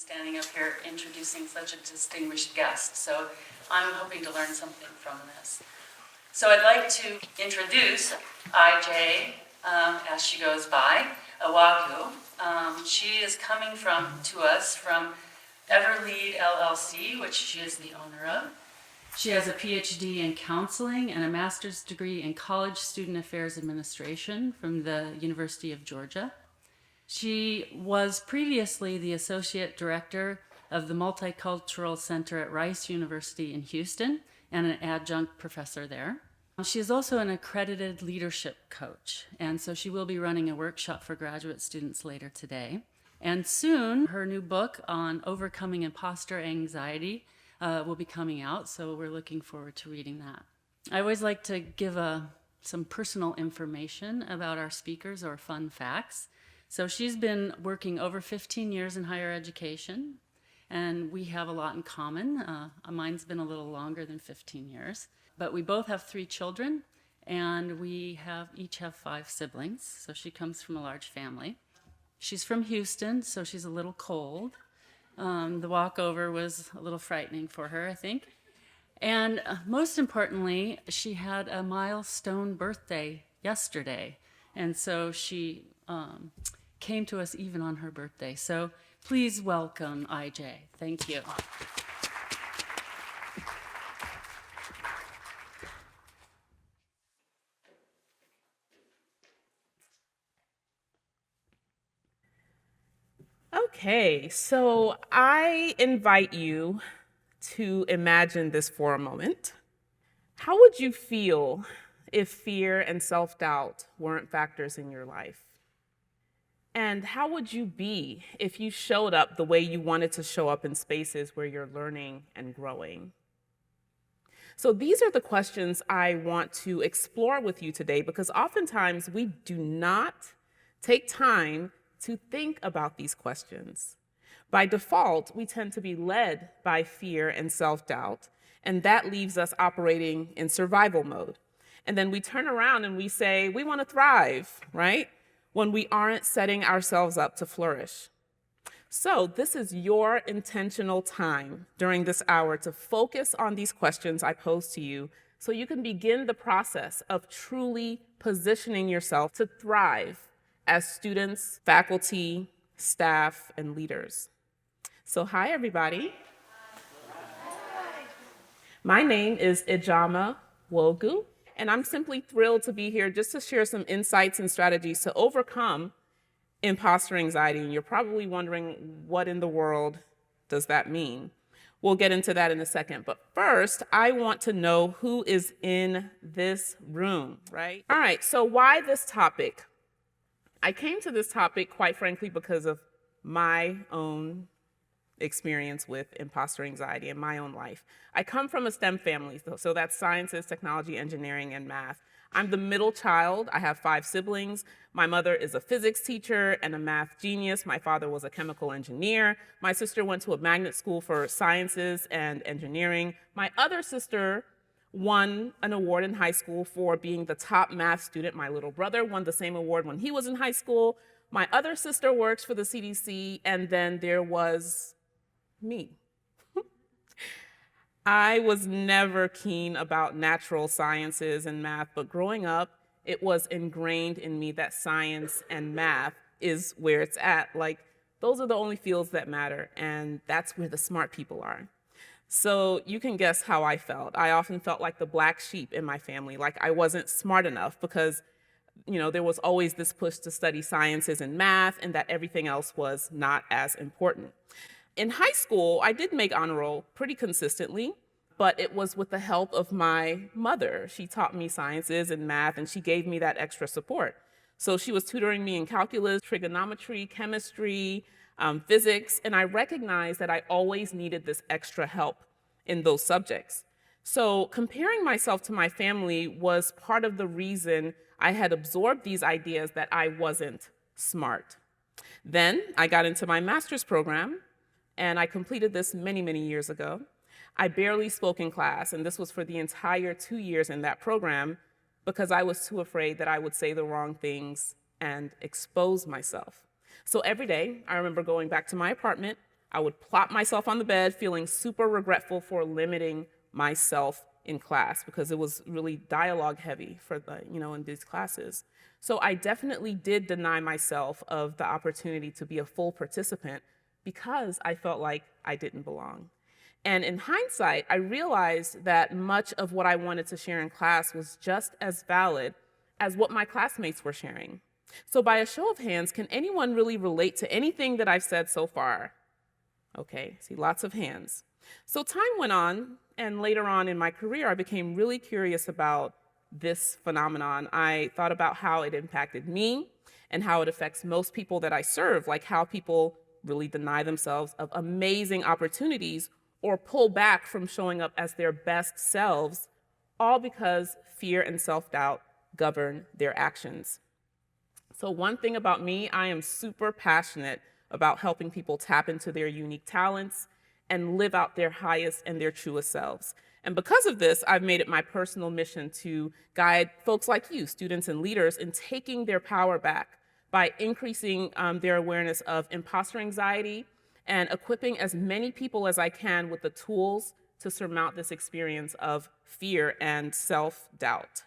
standing up here introducing such a distinguished guest. So I'm hoping to learn something from this. So I'd like to introduce IJ, as she goes by, Nwaogu. She is coming to us from Everlead LLC, which she is the owner of. She has a Ph.D. in counseling and a master's degree in college student affairs administration from the University of Georgia. She was previously the associate director of the Multicultural Center at Rice University in Houston and an adjunct professor there. She is also an accredited leadership coach, and so she will be running a workshop for graduate students later today. And soon, her new book on overcoming imposter anxiety will be coming out, so we're looking forward to reading that. I always like to give some personal information about our speakers or fun facts. So she's been working over 15 years in higher education, and we have a lot in common. Mine's been a little longer than 15 years, but we both have 3 children, and we each have 5 siblings, so she comes from a large family. She's from Houston, so she's a little cold. The walkover was a little frightening for her, I think. And most importantly, she had a milestone birthday yesterday. And so she came to us even on her birthday. So please welcome IJ. Thank you. Okay, so I invite you to imagine this for a moment. How would you feel if fear and self-doubt weren't factors in your life? And how would you be if you showed up the way you wanted to show up in spaces where you're learning and growing? So these are the questions I want to explore with you today, because oftentimes we do not take time to think about these questions. By default, we tend to be led by fear and self-doubt, and that leaves us operating in survival mode. And then we turn around and we say, we want to thrive, right? When we aren't setting ourselves up to flourish. So this is your intentional time during this hour to focus on these questions I pose to you so you can begin the process of truly positioning yourself to thrive as students, faculty, staff, and leaders. So hi, everybody. Hi. My name is Ijeoma Nwaogu, and I'm simply thrilled to be here just to share some insights and strategies to overcome imposter anxiety. And you're probably wondering, what in the world does that mean? We'll get into that in a second. But first, I want to know who is in this room, right? All right, so why this topic? I came to this topic, quite frankly, because of my own experience with imposter anxiety in my own life. I come from a STEM family, so that's sciences, technology, engineering, and math. I'm the middle child. I have 5 siblings. My mother is a physics teacher and a math genius. My father was a chemical engineer. My sister went to a magnet school for sciences and engineering. My other sister won an award in high school for being the top math student. My little brother won the same award when he was in high school. My other sister works for the CDC, and then there was me. I was never keen about natural sciences and math, but growing up, it was ingrained in me that science and math is where it's at. Like, those are the only fields that matter, and that's where the smart people are. So you can guess how I felt. I often felt like the black sheep in my family, like I wasn't smart enough because, there was always this push to study sciences and math and that everything else was not as important. In high school, I did make honor roll pretty consistently, but it was with the help of my mother. She taught me sciences and math, and she gave me that extra support. So she was tutoring me in calculus, trigonometry, chemistry, physics, and I recognized that I always needed this extra help in those subjects. So comparing myself to my family was part of the reason I had absorbed these ideas that I wasn't smart. Then I got into my master's program, and I completed this many, many years ago. I barely spoke in class, and this was for the entire 2 years in that program because I was too afraid that I would say the wrong things and expose myself. So every day, I remember going back to my apartment, I would plop myself on the bed feeling super regretful for limiting myself in class because it was really dialogue heavy for in these classes. So I definitely did deny myself of the opportunity to be a full participant because I felt like I didn't belong. And in hindsight, I realized that much of what I wanted to share in class was just as valid as what my classmates were sharing. So by a show of hands, can anyone really relate to anything that I've said so far? Okay, see lots of hands. So time went on, and later on in my career, I became really curious about this phenomenon. I thought about how it impacted me and how it affects most people that I serve, like how people really deny themselves of amazing opportunities or pull back from showing up as their best selves, all because fear and self-doubt govern their actions. So one thing about me, I am super passionate about helping people tap into their unique talents and live out their highest and their truest selves. And because of this, I've made it my personal mission to guide folks like you, students and leaders, in taking their power back by increasing their awareness of imposter anxiety and equipping as many people as I can with the tools to surmount this experience of fear and self-doubt.